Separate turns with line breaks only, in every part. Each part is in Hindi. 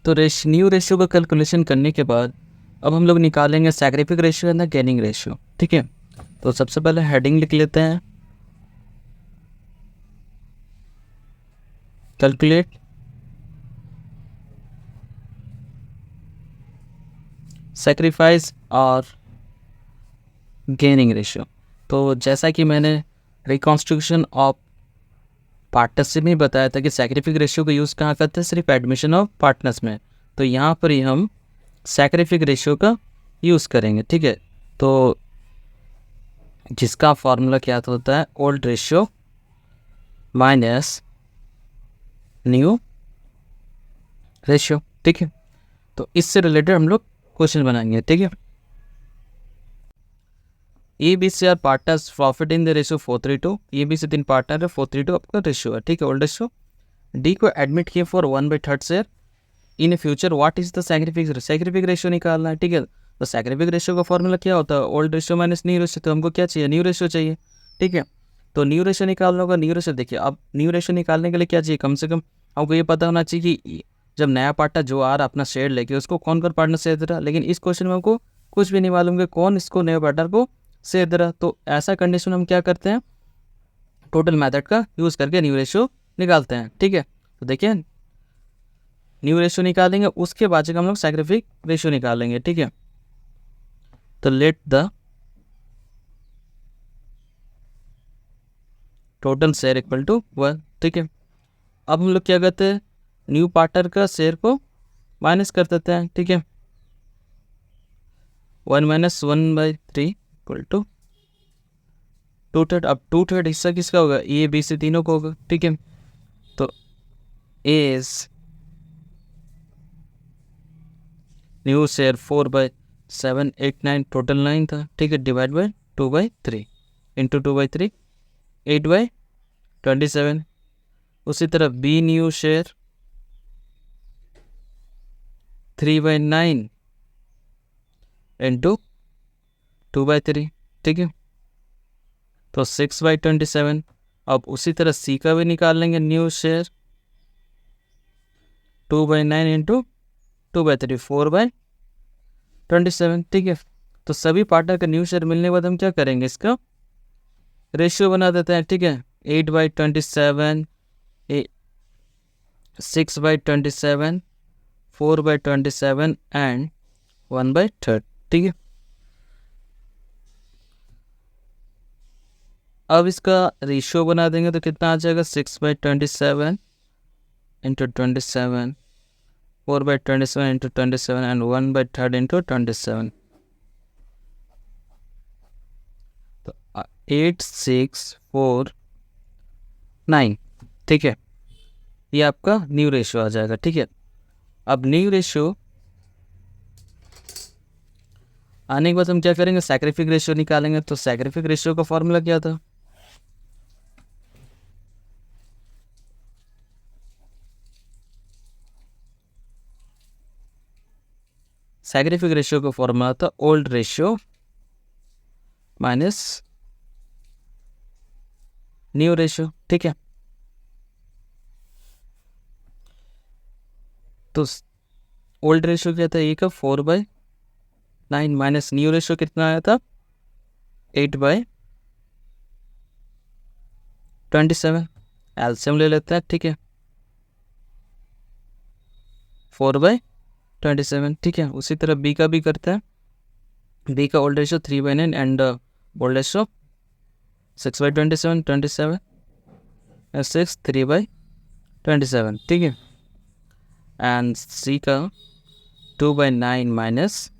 तो न्यू रेशियो का कैलकुलेशन करने के बाद अब हम लोग निकालेंगे sacrificing ratio and the gaining ratio. ठीक है, तो सबसे पहले हेडिंग लिख लेते हैं, कैलकुलेट सैक्रिफाइस और गेनिंग रेशियो। तो जैसा कि मैंने रिकॉन्स्ट्रक्शन ऑफ पार्टनरशिप में बताया था कि सैक्रिफिक रेशियो का यूज़ कहाँ करते हैं, सिर्फ एडमिशन ऑफ पार्टनर्स में। तो यहाँ पर ही हम सैक्रिफिक रेशियो का यूज़ करेंगे। ठीक है, तो जिसका फॉर्मूला क्या होता है, old ratio minus new ratio. ठीक है, तो इससे रिलेटेड हम लोग क्वेश्चन बनाएंगे। ठीक है, A B C are partners profit in the ratio 4:3 A B C 3 partner है, 4:3 आपका रेशियो है। ठीक है, ओल्ड रेशियो। डी को एडमिट किए for 1/3 share in future, what is the sacrificing ratio निकालना है। ठीक है, तो सैक्रिफिक रेशियो का फॉर्मूला क्या होता है, old ratio minus new ratio. तो हमको क्या चाहिए, न्यू रेशियो चाहिए। ठीक है, तो न्यू रेशियो निकालना होगा। न्यू रेशियो देखिए, अब न्यू रेशियो निकालने के लिए क्या चाहिए, कम से कम हमको ये पता होना चाहिए कि जब नया पार्टनर जो आ रहा अपना शेयर लेके, उसको कौन कौन पार्टनर शेयर दे रहा। लेकिन इस क्वेश्चन में हमको कुछ भी नहीं मालूम कि कौन इसको नए पार्टनर को शेयर दे रहा। तो ऐसा कंडीशन हम क्या करते हैं, टोटल मेथड का यूज़ करके न्यू रेशियो निकालते हैं। ठीक है, तो देखिए न्यू रेशियो निकालेंगे, उसके बाद हम लोग सैक्रिफिक रेशियो निकालेंगे। ठीक है, तो let the total share equal to 1। ठीक है, अब हम लोग क्या करते हैं, न्यू पार्टनर का शेयर को माइनस कर देते हैं। ठीक है, 1 - 1/3 इक्वल टू 2/3। अब 2/3 हिस्सा किसका होगा, ए बी सी तीनों को होगा। ठीक है, तो एज न्यू शेयर 4/7 8 9 टोटल 9 था। ठीक है, डिवाइड बाय 2/3 इंटू 2/3 8/27। उसी तरह बी न्यू शेयर 3/9 इंटू 2/3। ठीक है, तो 6/27। अब उसी तरह सी का भी निकाल लेंगे, न्यू शेयर 2/9 इंटू 2/3 4/27। ठीक है, तो सभी पार्टनर का न्यू शेयर मिलने के बाद हम क्या करेंगे, इसका रेशियो बना देते हैं। ठीक है, 8/27 6/27 4/27 एंड 1/3। ठीक है, अब इसका रेशियो बना देंगे तो कितना आ जाएगा, 6/27 इंटू 27 4/27 इंटू 27 एंड 1/3 इंटू 27। तो 8649। ठीक है, ये आपका न्यू रेशियो आ जाएगा। ठीक है, अब न्यू रेशियो आने के बाद हम क्या करेंगे, सैक्रिफिक रेशियो निकालेंगे। तो सैक्रिफिक रेशियो का फॉर्मूला क्या था, सैक्रिफिक रेशियो का फॉर्मूला था old ratio minus new ratio. ठीक है, तो ओल्ड रेशियो क्या था, ए का 4/9 माइनस न्यू रेशियो कितना आया था, 8/27। एलसीएम ले लेते हैं। ठीक है, 4/27। ठीक है, उसी तरह बी का भी करते हैं। बी का old ratio 3/9 and old ratio 6/27 27 6 3/27। ठीक है, एंड सी का 2/9 माइनस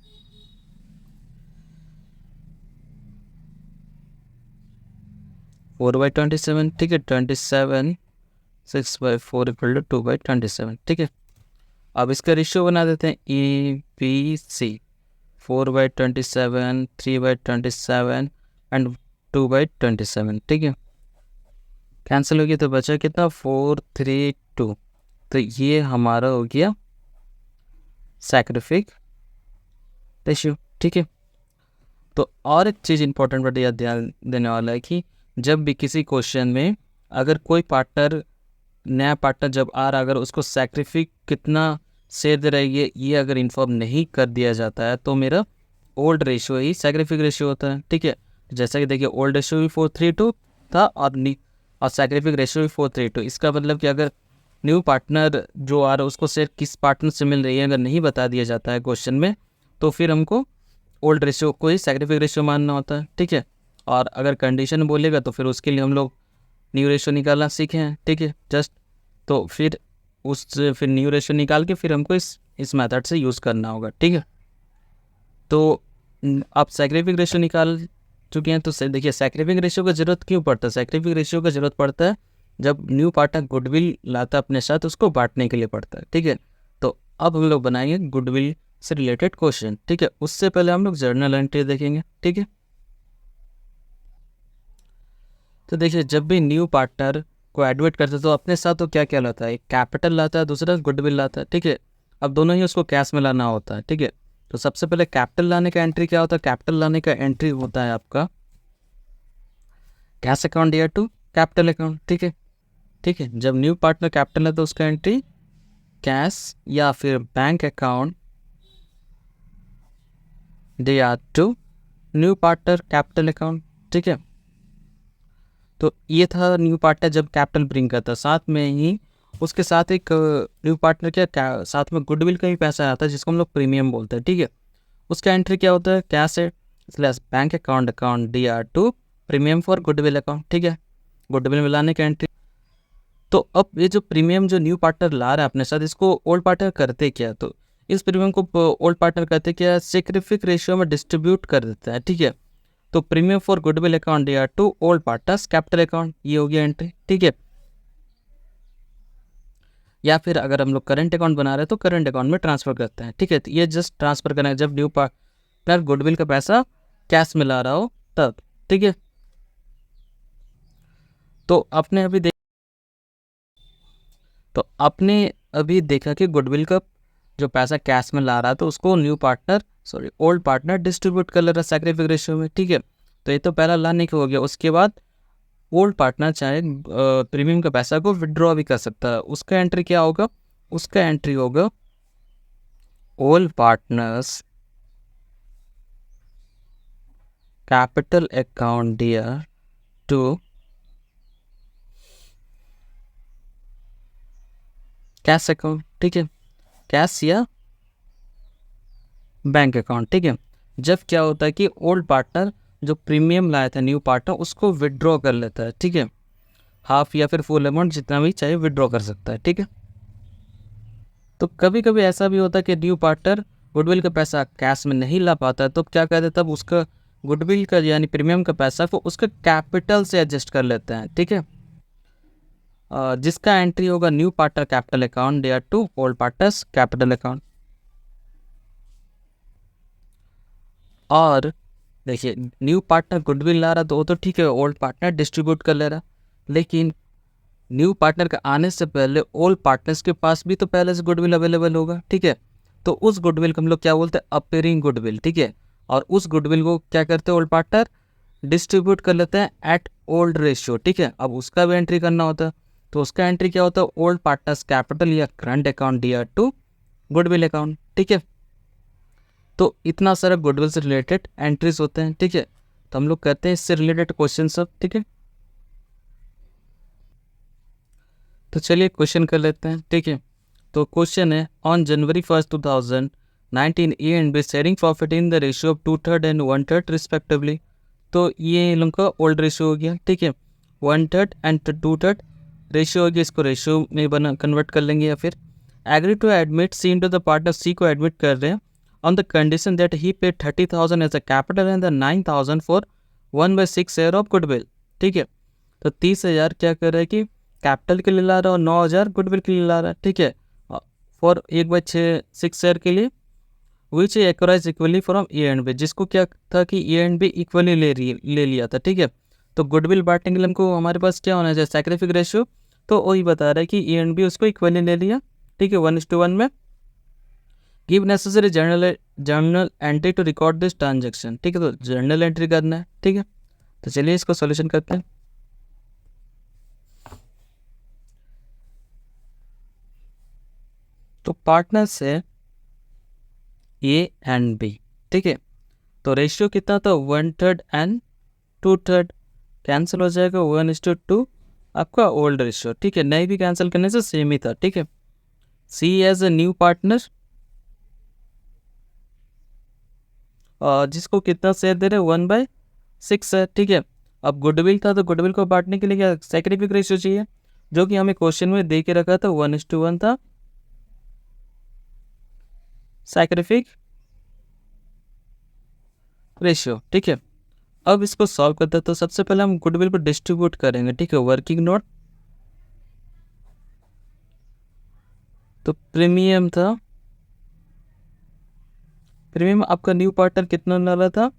4/27। ठीक है, 27 6/4 इक्वल टू 2/27। ठीक है, अब इसका रेशियो बना देते हैं, ए बी सी 4/27 3/27 एंड 2/27। ठीक है, कैंसिल हो गया तो बचा कितना, 4 3 2। तो ये हमारा हो गया सैक्रिफिक रेशियो। ठीक है, तो और एक चीज़ इंपॉर्टेंट बट याद ध्यान देने वाला है कि जब भी किसी क्वेश्चन में अगर कोई पार्टनर नया पार्टनर जब आ रहा, अगर उसको सैक्रिफिक कितना शेयर दे रहा है, ये अगर इन्फॉर्म नहीं कर दिया जाता है तो मेरा ओल्ड रेशियो ही सैक्रिफिक रेशियो होता है, ठीक है। जैसा कि देखिए ओल्ड रेशियो भी 4:3 था और सैक्रिफिक रेशियो भी 4:3। इसका मतलब कि अगर न्यू पार्टनर जो आ रहा है उसको शेयर किस पार्टनर से मिल रही है अगर नहीं बता दिया जाता है क्वेश्चन में, तो फिर हमको ओल्ड रेशियो को ही सैक्रिफिक रेशियो मानना होता है, ठीक है। और अगर कंडीशन बोलेगा तो फिर उसके लिए हम लोग न्यू रेशियो निकालना सीखे हैं, ठीक है। जस्ट तो फिर न्यू रेशियो निकाल के फिर हमको इस मेथड से यूज़ करना होगा, ठीक है। तो आप सैक्रिफिक रेशियो निकाल चुके हैं, तो देखिए सैक्रिफिक रेशियो का ज़रूरत क्यों पड़ता है। सैक्रिफिक रेशियो का ज़रूरत पड़ता है जब न्यू पार्टनर गुडविल लाता है अपने साथ, उसको बांटने के लिए पड़ता है, ठीक है। तो अब हम लोग बनाएंगे गुडविल से रिलेटेड क्वेश्चन, ठीक है। उससे पहले हम लोग जर्नल एंट्री देखेंगे, ठीक है। तो देखिए जब भी न्यू पार्टनर को एडमिट करते हैं तो अपने साथ तो क्या क्या लाता है, एक कैपिटल लाता है, दूसरा गुडविल लाता है, ठीक है। अब दोनों ही उसको कैश में लाना होता है, ठीक है। तो सबसे पहले कैपिटल लाने का एंट्री क्या होता है, कैपिटल लाने का एंट्री होता है आपका cash account dear to capital account, ठीक है। ठीक है, जब न्यू पार्टनर कैपिटल है तो उसका एंट्री कैश या फिर bank account dear to new partner capital account, ठीक है। तो ये था न्यू पार्टनर जब कैपिटल ब्रिंग करता है, साथ में ही उसके साथ एक न्यू पार्टनर क्या साथ में गुडविल का भी पैसा आता है जिसको हम लोग प्रीमियम बोलते हैं, ठीक है। उसका एंट्री क्या होता है, कैश है slash bank account DR to premium for goodwill account, ठीक है। गुडविल में लाने का एंट्री। तो अब ये जो प्रीमियम जो न्यू पार्टनर ला रहा है अपने साथ, इसको ओल्ड पार्टनर करते क्या, तो इस प्रीमियम को ओल्ड पार्टनर करते क्या, सैक्रिफिक रेशियो में डिस्ट्रीब्यूट कर देता है, ठीक है। तो premium for goodwill account DR to old partners capital account, ये हो गया एंट्री, ठीक है। या फिर अगर हम लोग करंट अकाउंट बना रहे हैं तो करंट अकाउंट में ट्रांसफर करते हैं, ठीक है। तो ये जस्ट ट्रांसफर करना है जब न्यू पार्टनर गुडविल का पैसा कैश में ला रहा हो तब, ठीक है। तो आपने अभी देखा कि गुडविल का जो पैसा कैश में ला रहा था उसको ओल्ड पार्टनर डिस्ट्रीब्यूट कर ले रहा है सैक्रिफिक रेशियो में, ठीक है। तो ये तो पहला लाने का हो गया। उसके बाद ओल्ड पार्टनर चाहे प्रीमियम का पैसा को विड्रॉ भी कर सकता है। उसका एंट्री क्या होगा, उसका एंट्री होगा old partners capital account dear to cash account, ठीक है, कैश या बैंक अकाउंट, ठीक है। जब क्या होता है कि ओल्ड पार्टनर जो प्रीमियम लाया था न्यू पार्टनर उसको विड्रॉ कर लेता है, ठीक है। हाफ या फिर फुल अमाउंट जितना भी चाहे विड्रॉ कर सकता है, ठीक है। तो कभी कभी ऐसा भी होता है कि न्यू पार्टनर गुडविल का पैसा कैश में नहीं ला पाता है, तो क्या कहते हैं तब उसका गुडविल का यानी प्रीमियम का पैसा को उसका कैपिटल से एडजस्ट कर लेते हैं, ठीक है। जिसका एंट्री होगा new partner capital account dear to old partners capital account. और देखिए न्यू पार्टनर गुडविल ला रहा तो वो तो ठीक है, ओल्ड पार्टनर डिस्ट्रीब्यूट कर ले रहा, लेकिन न्यू पार्टनर का आने से पहले ओल्ड पार्टनर्स के पास भी तो पहले से गुडविल अवेलेबल होगा, ठीक है। तो उस गुडविल को हम लोग क्या बोलते हैं, अपीयरिंग गुडविल, ठीक है। और उस गुडविल को क्या करते हैं ओल्ड पार्टनर डिस्ट्रीब्यूट कर लेते हैं एट ओल्ड रेशियो, ठीक है। अब उसका भी एंट्री करना होता है, तो उसका एंट्री क्या होता है, ओल्ड पार्टनर्स कैपिटल या current account dear to goodwill account, ठीक है। तो इतना सारा गुडविल से रिलेटेड एंट्रीज होते हैं, ठीक है। तो हम लोग करते हैं इससे रिलेटेड क्वेश्चन सब, ठीक है। तो चलिए क्वेश्चन कर लेते हैं, ठीक है। तो क्वेश्चन है on January 1st 2019 A and be sharing profit in the ratio of 2/3 and 1/3 respectively. तो ये इन लोगों का ओल्ड रेशियो हो गया, ठीक है। 1/3 एंड 2/3 रेशियो हो गया, इसको रेशियो में बना कन्वर्ट कर लेंगे। या फिर agree to admit C into the partner, C को एडमिट कर रहे हैं on the condition that he pay 30,000 as a capital and the 9,000 for 1/6 share of goodwill, ठीक है। तो 30,000 क्या कर रहा है कि कैपिटल के लिए ला रहा है और 9,000 गुडविल के लिए ला रहा है, ठीक है। फॉर 1/6 शेयर के लिए which acquires equally from A and B, जिसको क्या था कि ए एंड बी इक्वली ले लिया था, ठीक है। तो गुडविल बांटने के लिए हमको हमारे पास क्या होना चाहिए, सैक्रिफिक रेशियो। तो वही बता रहा है कि ए एंड बी उसको इक्वली ले लिया, ठीक है, 1:1 में। Give necessary journal entry to record this transaction, ठीक है। तो जर्नल एंट्री करना है, ठीक है। तो चलिए इसको सोल्यूशन करते हैं। तो पार्टनर्स है ए एंड बी, ठीक है। तो रेशियो कितना था 1/3 एंड 2/3, कैंसिल हो जाएगा 1:2 आपका ओल्ड रेशियो, ठीक है। नहीं भी कैंसिल करने से सेम ही था, ठीक है। सी एज अ न्यू पार्टनर, जिसको कितना शेयर दे रहे 1/6 है, ठीक है। अब गुडविल था तो गुडविल को बांटने के लिए क्या सैक्रिफिक रेशियो चाहिए, जो कि हमें क्वेश्चन में दे के रखा था 1:1 था सैक्रिफिक रेशियो, ठीक है। अब इसको सॉल्व करते हैं तो सबसे पहले हम गुडविल को डिस्ट्रीब्यूट करेंगे, ठीक है। वर्किंग नोट, तो प्रीमियम था, प्रीमियम आपका न्यू पार्टनर कितना डाला था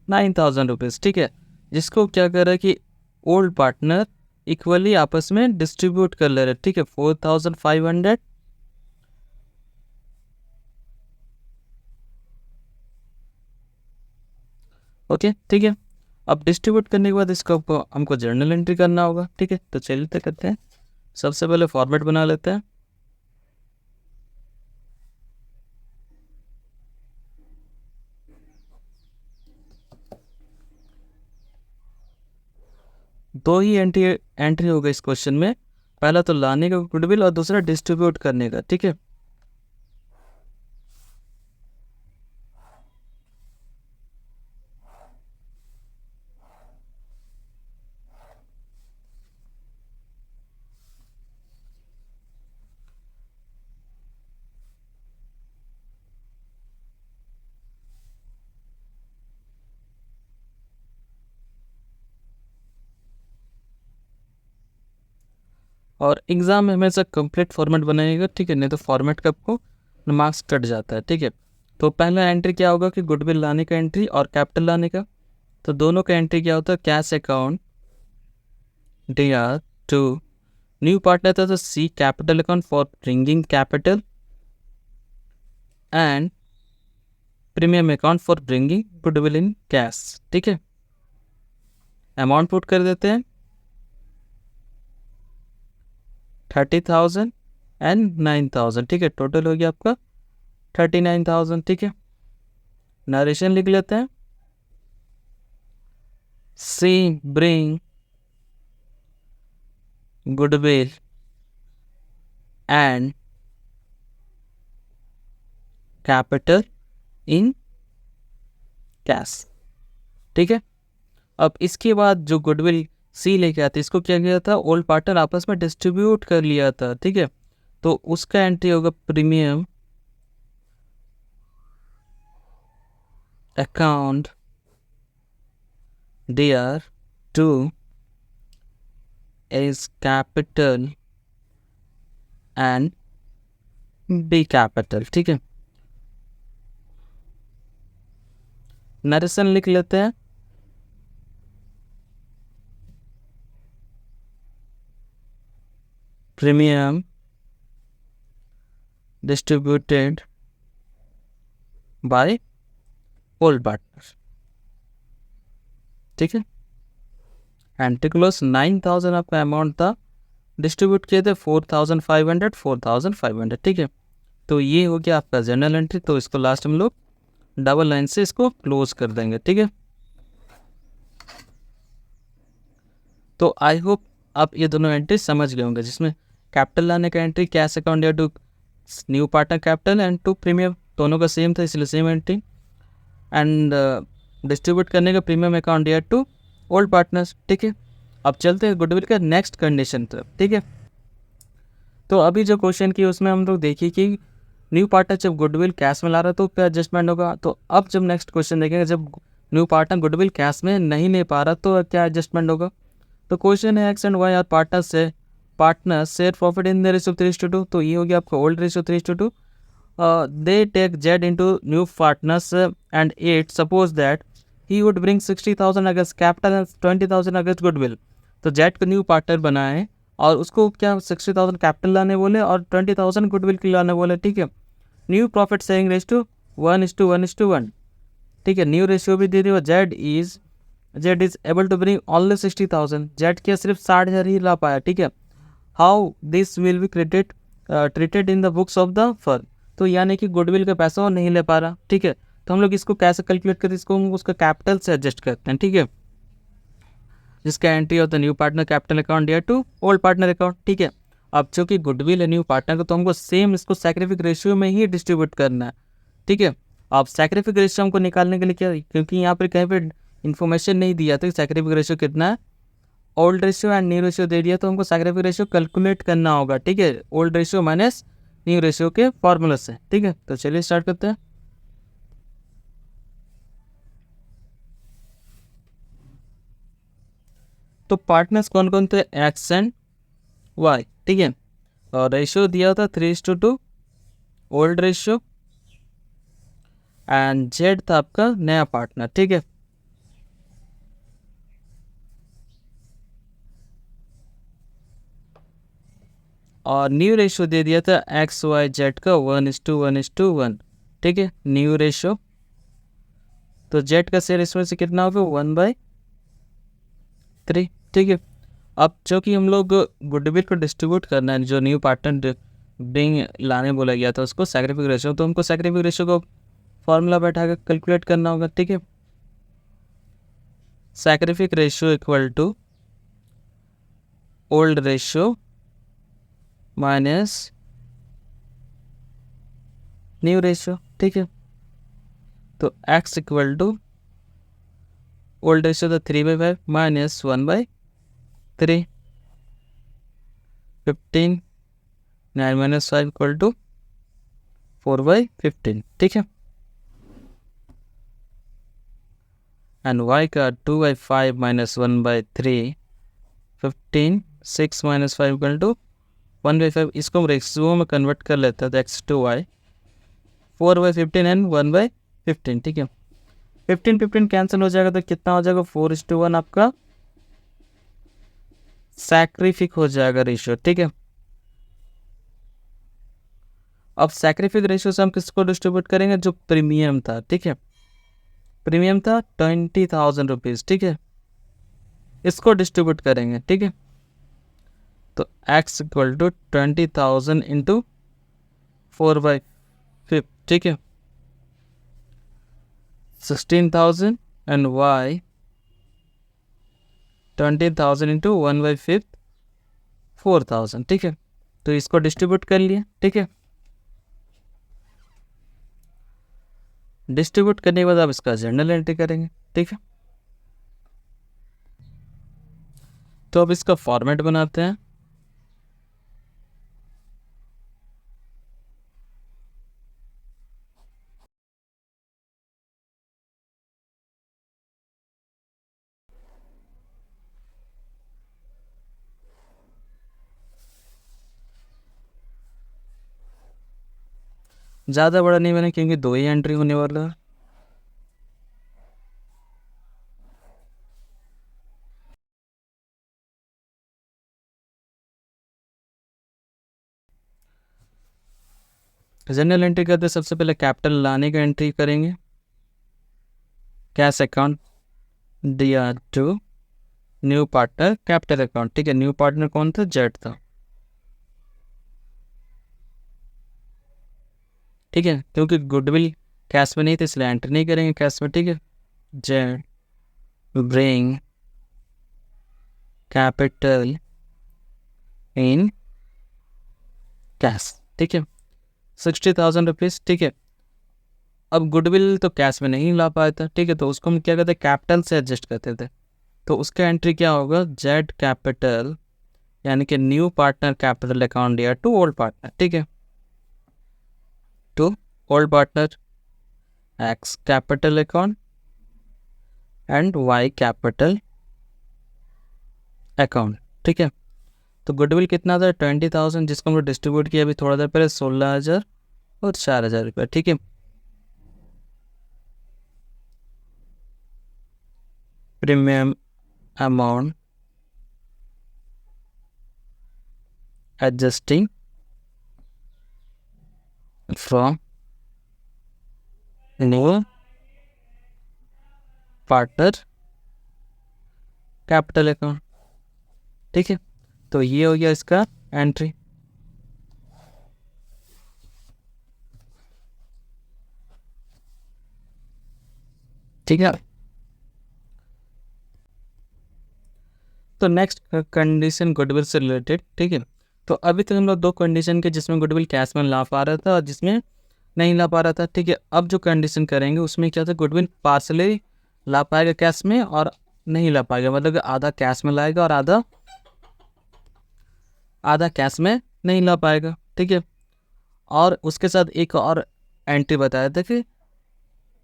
9,000 रुपीज़, ठीक है। जिसको क्या कर रहा है कि ओल्ड पार्टनर इक्वली आपस में डिस्ट्रीब्यूट कर ले रहे, ठीक है। 4,500 ओके, ठीक है। अब डिस्ट्रीब्यूट करने के बाद इसका हमको जर्नल एंट्री करना होगा, ठीक है। तो चलिए करते हैं, सबसे पहले फॉर्मेट बना लेते हैं। दो ही एंट्री होगा इस क्वेश्चन में, पहला तो लाने का गुडविल और दूसरा डिस्ट्रीब्यूट करने का, ठीक है। और एग्ज़ाम में हमेशा कंप्लीट फॉर्मेट बनाइएगा, ठीक है। नहीं तो फॉर्मेट का आपको मार्क्स कट जाता है, ठीक है। तो पहला एंट्री क्या होगा कि गुडविल लाने का एंट्री और कैपिटल लाने का, तो दोनों का एंट्री क्या होता है cash account DR2, new partner था तो C capital account for bringing capital and premium account for bringing goodwill in cash, ठीक है। अमाउंट पुट कर देते हैं 30,000 एंड 9,000, ठीक है। टोटल हो गया आपका 39,000, ठीक है। नरेशन लिख लेते हैं, C bring goodwill and capital in cash, ठीक है। अब इसके बाद जो गुडविल सी लेके आते इसको क्या किया था ओल्ड पार्टनर आपस में डिस्ट्रीब्यूट कर लिया था, ठीक है। तो उसका एंट्री होगा premium account DR2 is capital and B capital, ठीक है। नरेशन लिख लेते हैं, premium distributed by old partner, ठीक है। एंट्री क्लोज 9,000 आपका अमाउंट था, डिस्ट्रीब्यूट किए थे 4,500, ठीक है। तो ये हो गया आपका जर्नल एंट्री, तो इसको लास्ट हम लोग डबल लाइन से इसको क्लोज कर देंगे, ठीक है। तो आई होप आप ये दोनों एंट्री समझ गए होंगे, जिसमें कैपिटल लाने का एंट्री कैश अकाउंट या to new partner capital and to premium, दोनों का सेम था इसलिए सेम एंट्री, एंड डिस्ट्रीब्यूट करने का प्रीमियम अकाउंट या टू ओल्ड पार्टनर्स, ठीक है। अब चलते हैं गुडविल का नेक्स्ट कंडीशन तरफ, ठीक है। तो अभी जो क्वेश्चन की उसमें हम लोग देखिए कि न्यू पार्टनर जब गुडविल कैश में ला रहा है तो क्या एडजस्टमेंट होगा। तो अब जब नेक्स्ट क्वेश्चन देखेंगे जब न्यू पार्टनर गुडविल कैश में नहीं ले पा रहा तो क्या एडजस्टमेंट होगा। तो क्वेश्चन है X and Y are partner share profit in the ratio 3:2, तो ये हो गया आपका old ratio 3:2। They take Z into new partners and at suppose that he would bring 60,000 against capital and 20,000 against goodwill. तो जेड को न्यू पार्टनर बनाए और उसको क्या 60,000 कैपिटल लाने बोले और 20,000 गुडविल के लाने बोले, ठीक है। न्यू प्रॉफिट शेयरिंग रेशियो 1:1:1, ठीक है। न्यू रेशियो भी दे दी और Z is Z is able to bring only 60,000, Z क्या सिर्फ 60,000 ही ला पाया, ठीक है। How this will be credit treated in the books of the firm, तो यानी कि गुडविल का पैसा वो नहीं ले पा रहा, ठीक है। तो हम लोग इसको कैसे कैलकुलेट करते हैं, इसको हम उसका कैपिटल से एडजस्ट करते हैं, ठीक है। जिसका entry of the new partner capital account dear to old partner account, ठीक है। अब चूंकि गुडविल है न्यू पार्टनर को, तो हमको सेम इसको सैक्रिफिक रेशियो में ही डिस्ट्रीब्यूट करना है, ठीक है। अब सैक्रिफिक रेशियो हमको निकालने के लिए क्या, क्योंकि यहाँ पर कहीं पर इन्फॉर्मेशन नहीं दिया था सैक्रिफिक रेशियो कितना है, old ratio and new ratio दे दिया, तो हमको सैक्रिफिक रेशियो कैलकुलेट करना होगा, ठीक है, old ratio minus new ratio के फॉर्मूला से, ठीक है। तो चलिए स्टार्ट करते हैं। तो पार्टनर्स कौन कौन थे, एक्स एंड वाई, ठीक है। और रेशियो दिया था 3:2, ओल्ड रेशियो, एंड जेड था आपका नया पार्टनर, ठीक है। और न्यू रेशियो दे दिया था एक्स वाई जेड का 1:1:1, ठीक है, न्यू रेशियो। तो जेड का शेयर इसमें से कितना होगा, 1/3, ठीक है। अब जो कि हम लोग गुडविल को डिस्ट्रीब्यूट करना है, जो न्यू पार्टनर बिंग लाने बोला गया था उसको सैक्रिफिक रेशियो, तो हमको सैक्रिफिक रेशियो को फॉर्मूला बैठा कर कैलकुलेट करना होगा, ठीक है। Sacrificing ratio equal to old ratio minus new ratio, ठीक है। तो X equal to old ratio तो 3/5 माइनस 1/3, 15, 9 माइनस 5 इक्वल टू 4/15, ठीक है। एंड वाई का 2/5 माइनस 1/3, 15, 6 माइनस 5 इक्वल टू 1/5, इसको हम रेशियो में कन्वर्ट कर लेते हैं, तो एक्स टू वाई 4/15 एंड 1/15, ठीक है। 15 कैंसिल हो जाएगा, तो कितना हो जाएगा, 4:1 आपका सैक्रिफिक हो जाएगा रेशियो, ठीक है। अब सैक्रिफिक रेशियो से हम किसको डिस्ट्रीब्यूट करेंगे, जो प्रीमियम था, ठीक है। प्रीमियम था 20,000 रुपीज़, ठीक है, इसको डिस्ट्रीब्यूट करेंगे, ठीक है। तो x इक्वल टू 20,000 इंटू 4/5, ठीक है, 16,000, एंड y 20,000 इंटू 1/5, 4,000, ठीक है। तो इसको डिस्ट्रीब्यूट कर लिए, ठीक है। डिस्ट्रीब्यूट करने के बाद आप इसका जर्नल एंट्री करेंगे, ठीक है। तो अब इसका फॉर्मेट बनाते हैं। ज़्यादा बड़ा नहीं बना, क्योंकि 2 ही एंट्री होने वाला है। जनरल एंट्री करते सबसे पहले कैपिटल लाने का एंट्री करेंगे, कैश अकाउंट दिया to new partner capital account, ठीक है। न्यू पार्टनर कौन था, जेड था, ठीक है। क्योंकि गुडविल कैश में नहीं था, इसलिए एंट्री नहीं करेंगे कैश में, ठीक है। Z bring capital in cash, ठीक है, 60,000 रुपीज़, ठीक है। अब गुडविल तो कैश में नहीं ला पाया था, ठीक है, तो उसको हम क्या करते, कैपिटल से एडजस्ट करते थे। तो उसका एंट्री क्या होगा, जेड कैपिटल, यानी कि न्यू पार्टनर कैपिटल अकाउंट दिया टू ओल्ड पार्टनर, ठीक है, to old partner X capital account and Y capital account, ठीक है। तो गुडविल कितना था, 20,000, जिसको हम लोग डिस्ट्रीब्यूट किया अभी थोड़ा देर पहले, 16,000 और 4,000 रुपये, ठीक है। Premium amount adjusting from new partner capital account, ठीक है। तो ये हो गया इसका एंट्री। ठीक है। तो नेक्स्ट कंडीशन गुडविल से रिलेटेड, ठीक है। तो अभी तक हम लोग दो कंडीशन के जिसमें गुडविल कैश में ला पा रहा था और जिसमें नहीं ला पा रहा था, ठीक है। अब जो कंडीशन करेंगे उसमें क्या था, गुडविल पार्सली ला पाएगा कैश में और नहीं ला पाएगा, मतलब आधा कैश में लाएगा और आधा कैश में नहीं ला पाएगा, ठीक है। और उसके साथ एक और एंट्री बताया था कि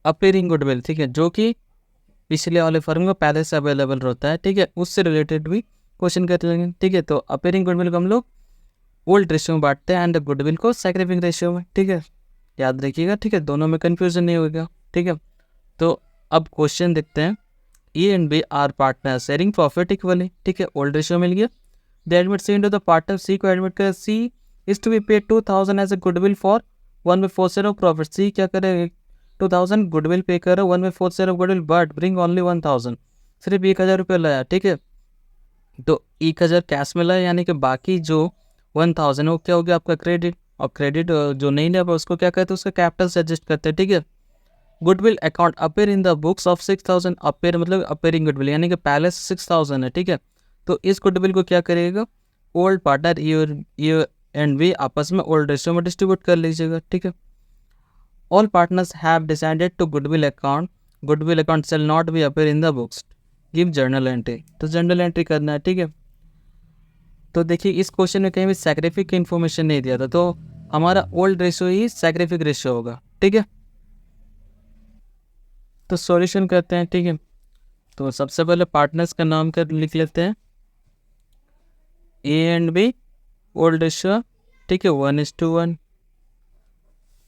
अपीयरिंग गुडविल, ठीक है, जो कि पिछले वाले फर्म को पहले से अवेलेबल रहता है, ठीक है, उससे रिलेटेड भी क्वेश्चन कर लेंगे, ठीक है। तो अपीयरिंग गुडविल को हम लोग ओल्ड रेशियो में बांटते हैं एंड गुडविल को सैक्रिफिक रेशियो में, ठीक है, याद रखिएगा, ठीक है, दोनों में कन्फ्यूजन नहीं होगा, ठीक है। तो अब क्वेश्चन देखते हैं। A and B are partner sharing profit equally, ठीक है, ओल्ड रेशियो मिल गया। The admit C into the partner C को एडमिट कर, C is to be paid 2000 as a goodwill for 1/4 share of profit. C क्या करे, 2000 गुडविल पे करो, 1/4 share of goodwill but bring only 1000, सिर्फ 1000 रुपये लाया, ठीक है। तो 1000 कैश में लाया, यानी कि बाकी जो 1000 है वो क्या हो गया आपका क्रेडिट, और क्रेडिट जो नहीं लिया उसको क्या कहते हैं, उसका कैपिटल से एडजस्ट करते हैं, ठीक है। Goodwill account appear in the books of 6000, appear मतलब अपेयरिंग गुडविल, यानी कि पहले से 6000 है, ठीक है। तो इस गुडविल को क्या करिएगा, ओल्ड पार्टनर ये एंड वी आपस में ओल्ड रेशियो में डिस्ट्रीब्यूट कर लीजिएगा, ठीक है। All partners have decided to goodwill account shall not be appear in the books, give journal entry. तो जर्नल एंट्री करना है, ठीक है। तो देखिए इस क्वेश्चन में कहीं भी सैक्रिफिक इन्फॉर्मेशन नहीं दिया था, तो हमारा ओल्ड रेशियो ही सैक्रिफिक रेशियो होगा, ठीक है। तो सॉल्यूशन करते हैं, ठीक है। तो सबसे पहले पार्टनर्स का नाम कर लिख लेते हैं, A and B old ratio, ठीक है, 1:1,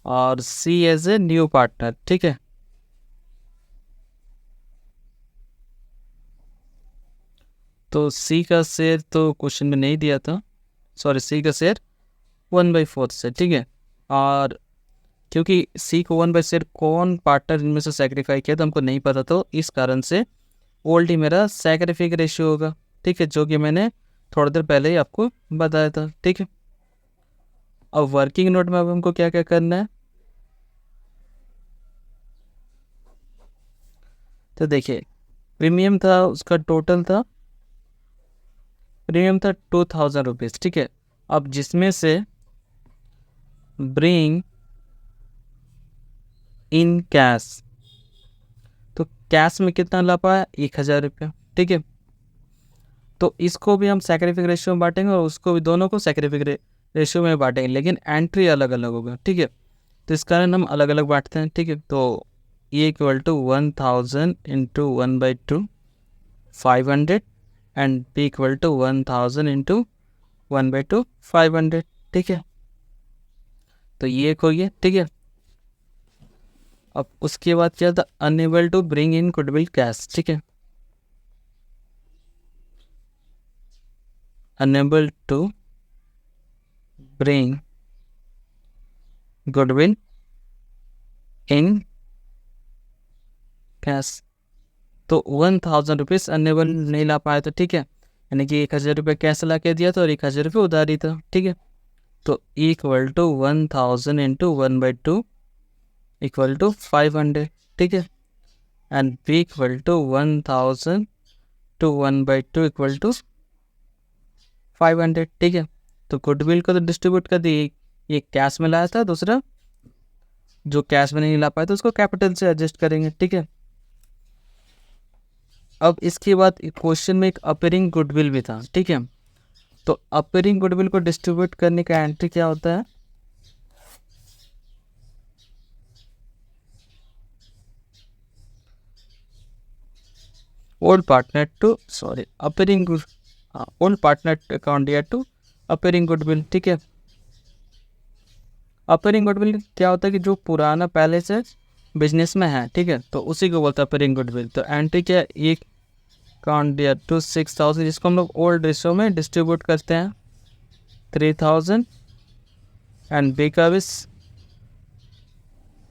और C as a new partner, ठीक है। तो सी का शेयर तो क्वेश्चन में नहीं दिया था, सॉरी, सी का शेयर 1/4 से, ठीक है। और क्योंकि सी को 1/4 कौन पार्टनर इनमें से सेक्रीफाई किया तो हमको नहीं पता, तो इस कारण से ओल्ड ही मेरा सैक्रिफिक रेशियो होगा, ठीक है, जो कि मैंने थोड़ी देर पहले ही आपको बताया था, ठीक है। अब वर्किंग नोट में अब हमको क्या क्या करना है, तो देखिए प्रीमियम था, उसका टोटल था, प्रीमियम था 2000 रुपीज़, ठीक है। अब जिसमें से ब्रिंग इन कैश, तो कैश में कितना ला पाया, 1000 रुपये, ठीक है। तो इसको भी हम सैक्रिफिक रेशियो में बांटेंगे और उसको भी, दोनों को सैक्रिफिक रेशियो में बांटेंगे, लेकिन एंट्री अलग अलग होगा, ठीक है। तो इस कारण हम अलग अलग बांटते हैं, ठीक है। तो A equal to 1000 into 1/2 500 and B equal to 1000 into 1/2 500, ठीक है। तो ये एक हो गया, ठीक है। अब उसके बाद क्या था, unable to bring in goodwill cash, ठीक है, unable to bring goodwill in cash. तो 1000 रुपीज़ अनएबल नहीं ला पाया तो, ठीक है, यानी कि 1000 रुपये कैश ला के दिया था और 1000 रुपये उधारी था, ठीक है। तो equal to 1000 into 1/2 equal to 500, ठीक है, and B equal to 1000 to 1/2 equal to 500, ठीक है। तो गुडविल को तो डिस्ट्रीब्यूट कर दी, ये कैश में लाया था, दूसरा जो कैश में नहीं ला पाया तो उसको कैपिटल से एडजस्ट करेंगे, ठीक है। अब इसके बाद क्वेश्चन में एक अपीयरिंग गुडविल भी था, ठीक है। तो अपीयरिंग गुडविल को डिस्ट्रीब्यूट करने का एंट्री क्या होता है, old partner to, sorry, appearing, old partner account या टू अपीयरिंग गुडविल, ठीक है। अपीयरिंग गुडविल क्या होता है कि जो पुराना पहले से बिजनेस में है, ठीक है, तो उसी को बोलता है अपीयरिंग गुडविल। तो एंट्री क्या, एक अकाउंट दिया टू 6000, जिसको हम लोग ओल्ड रेशियो में डिस्ट्रीब्यूट करते हैं 3000 एंड बी का भी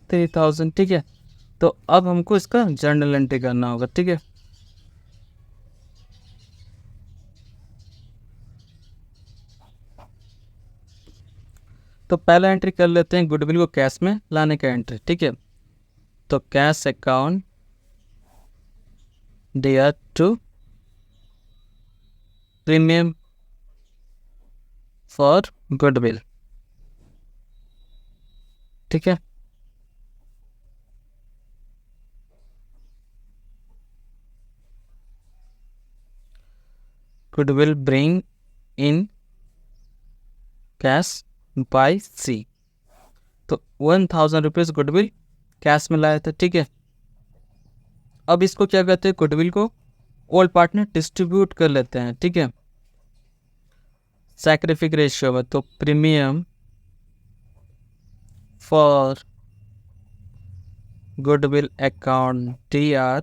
3000, ठीक है। तो अब हमको इसका जर्नल एंट्री करना होगा, ठीक है। तो पहला एंट्री कर लेते हैं गुडविल को कैश में लाने का एंट्री, ठीक है। तो cash account dear to premium for goodwill, ठीक है। Goodwill bring in cash by C, तो 1000 रुपीज़ गुडविल कैश में लाया था, ठीक है। अब इसको क्या कहते हैं, गुडविल को ऑल पार्टनर डिस्ट्रीब्यूट कर लेते हैं, ठीक है। सैक्रिफिक रेशियो में तो premium for goodwill account DR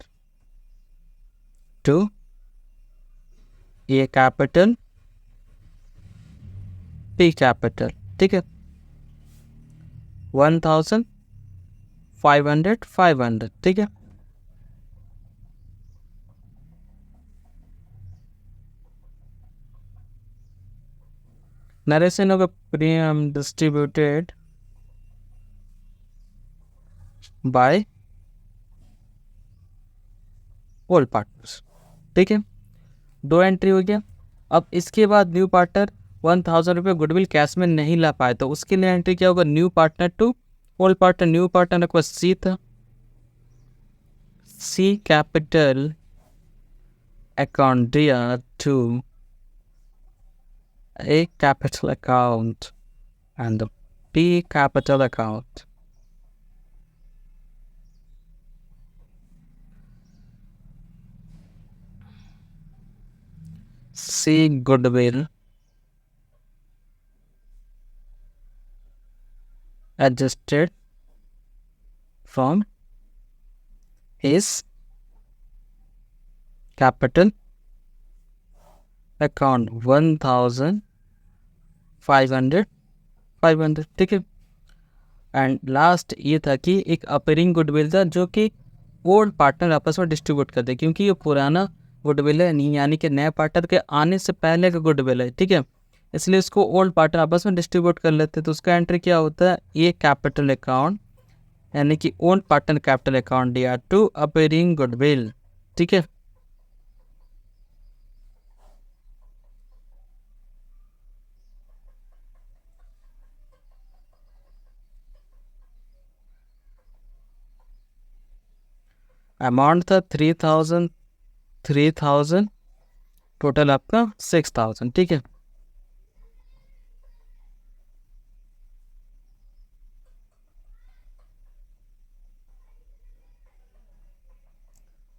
to A capital P capital, ठीक है। 1500 ठीक है। नरेशन होगा premium distributed by all partners, ठीक है। 2 एंट्री हो गया। अब इसके बाद न्यू पार्टनर 1000 रुपये गुडविल कैश में नहीं ला पाए, तो उसके लिए एंट्री क्या होगा, new partner to all partner. New partner का सी था, C capital account DR to A capital account and the P capital account. C goodwill adjusted from his capital account 1500, ठीक है। एंड लास्ट ये था कि एक अपीयरिंग गुडविल था जो कि ओल्ड पार्टनर आपस में डिस्ट्रीब्यूट कर दे, क्योंकि ये पुराना गुडविल है नहीं, यानी कि नए पार्टनर के आने से पहले का गुडविल है, ठीक है। इसलिए इसको ओल्ड पार्टनर आपस में डिस्ट्रीब्यूट कर लेते हैं। तो उसका एंट्री क्या होता है, ये कैपिटल अकाउंट यानी कि old partner capital account DR to appearing goodwill, ठीक है। अमाउंट था 3000, टोटल आपका 6000, ठीक है।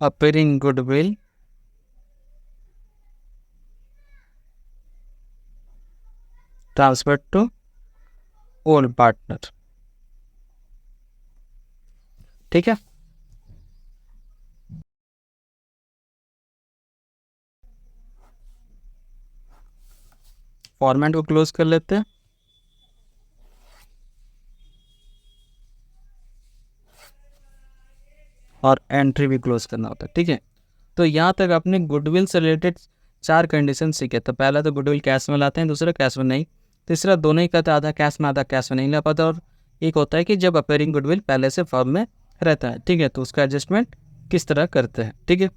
Appearing goodwill transfer to old partner, ठीक है। फॉर्मेट को क्लोज कर लेते हैं। और एंट्री भी क्लोज करना होता है, ठीक है। तो यहाँ तक आपने गुडविल से रिलेटेड 4 कंडीशन सीखे। तो पहला तो गुडविल कैश में लाते हैं, दूसरा कैश में नहीं, तीसरा दोनों ही कहते हैं आधा कैश में आधा कैश में नहीं ला पाता, और एक होता है कि जब अपीयरिंग गुडविल पहले से फर्म में रहता है, ठीक है। तो उसका एडजस्टमेंट किस तरह करते हैं, ठीक है।